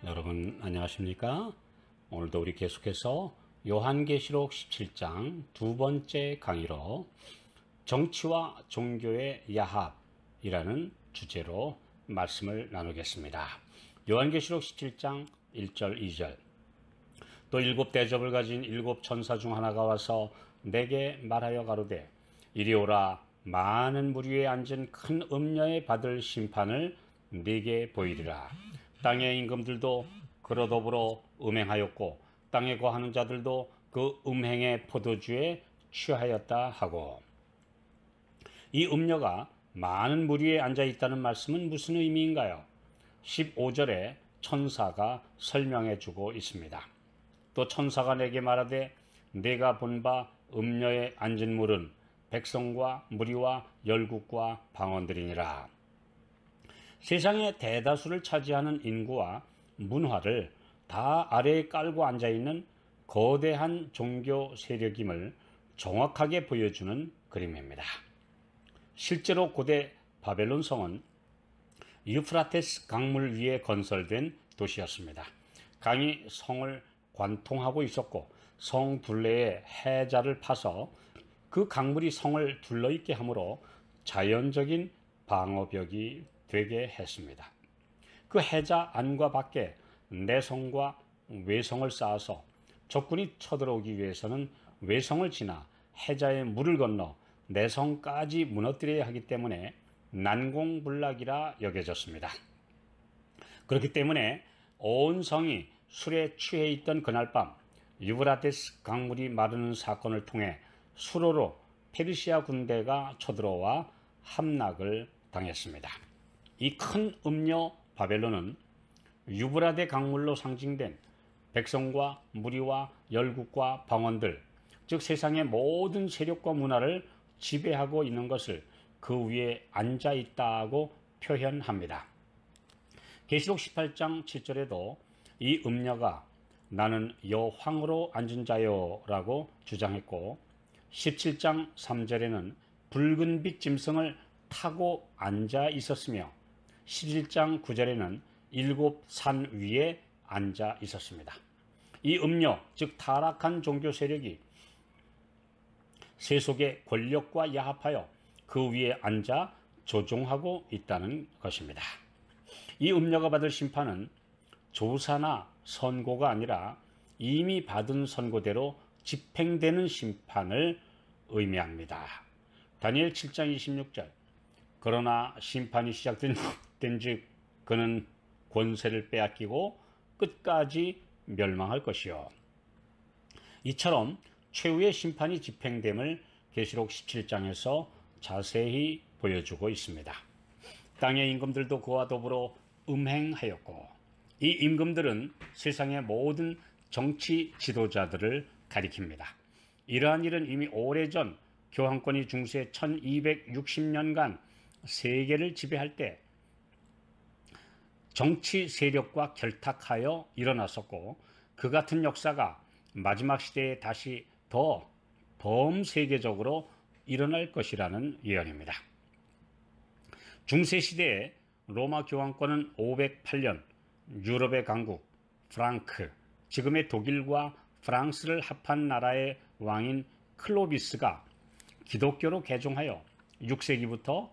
여러분 안녕하십니까? 오늘도 우리 계속해서 요한계시록 17장 두 번째 강의로 정치와 종교의 야합이라는 주제로 말씀을 나누겠습니다. 요한계시록 17장 1절 2절 또 일곱 대접을 가진 일곱 천사 중 하나가 와서 내게 말하여 가로되 이리 오라. 많은 물 위에 앉은 큰 음녀에 받을 심판을 네게 보이리라. 땅의 임금들도 그로 더불어 음행하였고 땅에 거하는 자들도 그 음행의 포도주에 취하였다 하고, 이 음녀가 많은 물 위에 앉아 있다는 말씀은 무슨 의미인가요? 15절에 천사가 설명해 주고 있습니다. 또 천사가 내게 말하되 내가 본 바 음녀에 앉은 물은 백성과 무리와 열국과 방언들이니라. 세상의 대다수를 차지하는 인구와 문화를 다 아래에 깔고 앉아있는 거대한 종교 세력임을 정확하게 보여주는 그림입니다. 실제로 고대 바벨론 성은 유프라테스 강물 위에 건설된 도시였습니다. 강이 성을 관통하고 있었고 성 둘레에 해자를 파서 그 강물이 성을 둘러있게 하므로 자연적인 방어벽이 되게 했습니다. 그 해자 안과 밖에 내성과 외성을 쌓아서 적군이 쳐들어오기 위해서는 외성을 지나 해자의 물을 건너 내성까지 무너뜨려야 하기 때문에 난공불락이라 여겨졌습니다. 그렇기 때문에 온 성이 술에 취해 있던 그날 밤 유브라테스 강물이 마르는 사건을 통해 수로로 페르시아 군대가 쳐들어와 함락을 당했습니다. 이 큰 음녀 바벨론은 유브라데 강물로 상징된 백성과 무리와 열국과 방언들, 즉 세상의 모든 세력과 문화를 지배하고 있는 것을 그 위에 앉아 있다고 표현합니다. 계시록 18장 7절에도 이 음녀가 나는 여황으로 앉은 자요 라고 주장했고, 17장 3절에는 붉은 빛 짐승을 타고 앉아 있었으며 11장 9절에는 일곱 산 위에 앉아 있었습니다. 이 음녀, 즉 타락한 종교 세력이 세속의 권력과 야합하여 그 위에 앉아 조종하고 있다는 것입니다. 이 음녀가 받을 심판은 조사나 선고가 아니라 이미 받은 선고대로 집행되는 심판을 의미합니다. 다니엘 7장 26절 그러나 심판이 시작된 즉 그는 권세를 빼앗기고 끝까지 멸망할 것이요. 이처럼 최후의 심판이 집행됨을 계시록 17장에서 자세히 보여주고 있습니다. 땅의 임금들도 그와 더불어 음행하였고, 이 임금들은 세상의 모든 정치 지도자들을 가리킵니다. 이러한 일은 이미 오래전 교황권이 중세 1260년간 세계를 지배할 때 정치 세력과 결탁하여 일어났었고, 그 같은 역사가 마지막 시대에 다시 더 범세계적으로 일어날 것이라는 예언입니다. 중세시대에 로마 교황권은 508년 유럽의 강국 프랑크, 지금의 독일과 프랑스를 합한 나라의 왕인 클로비스가 기독교로 개종하여 6세기부터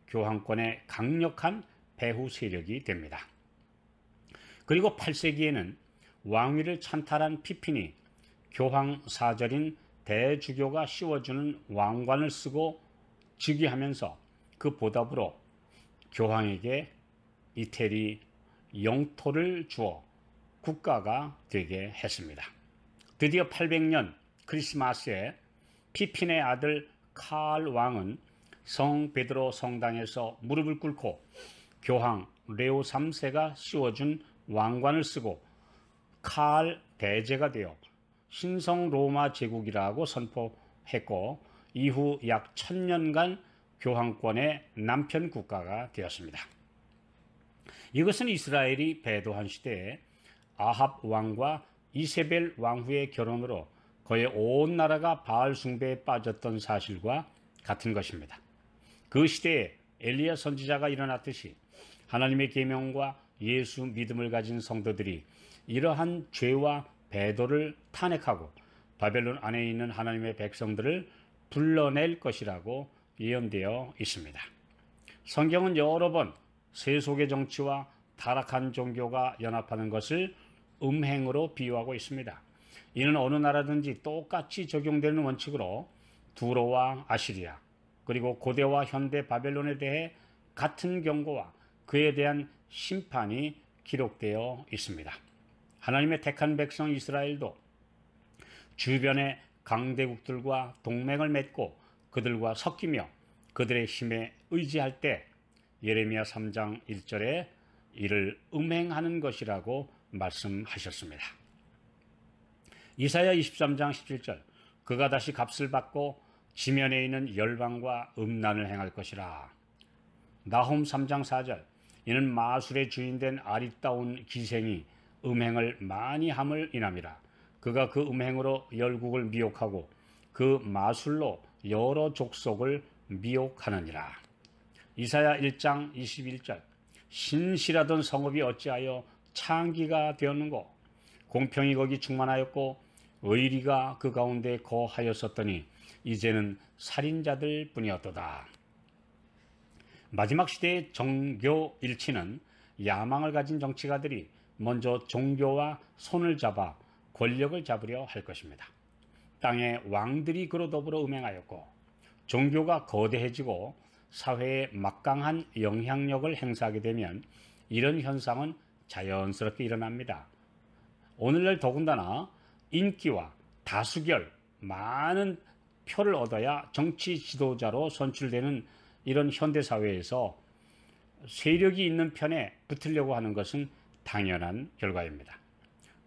교황권의 강력한 배후 세력이 됩니다. 그리고 8세기에는 왕위를 찬탈한 피핀이 교황 사절인 대주교가 씌워주는 왕관을 쓰고 즉위하면서 그 보답으로 교황에게 이태리 영토를 주어 국가가 되게 했습니다. 드디어 800년 크리스마스에 피핀의 아들 칼 왕은 성 베드로 성당에서 무릎을 꿇고 교황 레오 3세가 씌워준 왕관을 쓰고 칼 대제가 되어 신성 로마 제국이라고 선포했고, 이후 약 1000년간 교황권의 남편 국가가 되었습니다. 이것은 이스라엘이 배도한 시대에 아합 왕과 이세벨 왕후의 결혼으로 그의 온 나라가 바알 숭배에 빠졌던 사실과 같은 것입니다. 그 시대에 엘리야 선지자가 일어났듯이 하나님의 계명과 예수 믿음을 가진 성도들이 이러한 죄와 배도를 탄핵하고 바벨론 안에 있는 하나님의 백성들을 불러낼 것이라고 예언되어 있습니다. 성경은 여러 번 세속의 정치와 타락한 종교가 연합하는 것을 음행으로 비유하고 있습니다. 이는 어느 나라든지 똑같이 적용되는 원칙으로 두로와 아시리아 그리고 고대와 현대 바벨론에 대해 같은 경고와 그에 대한 심판이 기록되어 있습니다. 하나님의 택한 백성 이스라엘도 주변의 강대국들과 동맹을 맺고 그들과 섞이며 그들의 힘에 의지할 때 예레미야 3장 1절에 이를 음행하는 것이라고 말씀하셨습니다. 이사야 23장 17절 그가 다시 값을 받고 지면에 있는 열방과 음란을 행할 것이라. 나홈 3장 4절 이는 마술의 주인된 아리따운 기생이 음행을 많이 함을 인함이라. 그가 그 음행으로 열국을 미혹하고 그 마술로 여러 족속을 미혹하느니라. 이사야 1장 21절 신실하던 성읍이 어찌하여 창기가 되었는고 공평이 거기 충만하였고 의리가 그 가운데 거하였었더니 이제는 살인자들 뿐이었도다. 마지막 시대의 정교 일치는 야망을 가진 정치가들이 먼저 종교와 손을 잡아 권력을 잡으려 할 것입니다. 땅의 왕들이 그로 더불어 음행하였고 종교가 거대해지고 사회에 막강한 영향력을 행사하게 되면 이런 현상은 자연스럽게 일어납니다. 오늘날 더군다나 인기와 다수결, 많은 표를 얻어야 정치 지도자로 선출되는 이런 현대사회에서 세력이 있는 편에 붙으려고 하는 것은 당연한 결과입니다.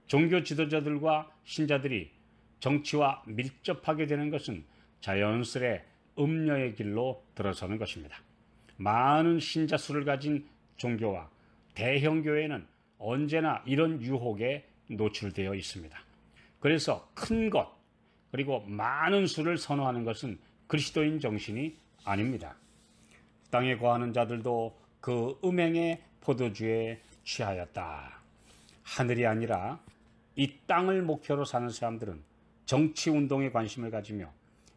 종교 지도자들과 신자들이 정치와 밀접하게 되는 것은 자연스레 음녀의 길로 들어서는 것입니다. 많은 신자 수를 가진 종교와 대형 교회는 언제나 이런 유혹에 노출되어 있습니다. 그래서 큰 것 그리고 많은 수를 선호하는 것은 그리스도인 정신이 아닙니다. 땅에 거하는 자들도 그 음행의 포도주에 취하였다. 하늘이 아니라 이 땅을 목표로 사는 사람들은 정치운동에 관심을 가지며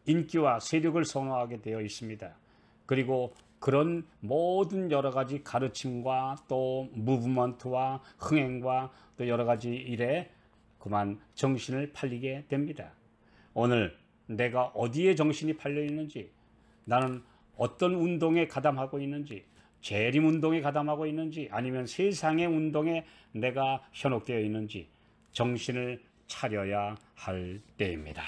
인기와 세력을 선호하게 되어 있습니다. 그리고 그런 모든 여러 가지 가르침과 또 무브먼트와 흥행과 또 여러 가지 일에 그만 정신을 팔리게 됩니다. 오늘 내가 어디에 정신이 팔려 있는지, 나는 어떤 운동에 가담하고 있는지, 재림 운동에 가담하고 있는지, 아니면 세상의 운동에 내가 현혹되어 있는지 정신을 차려야 할 때입니다.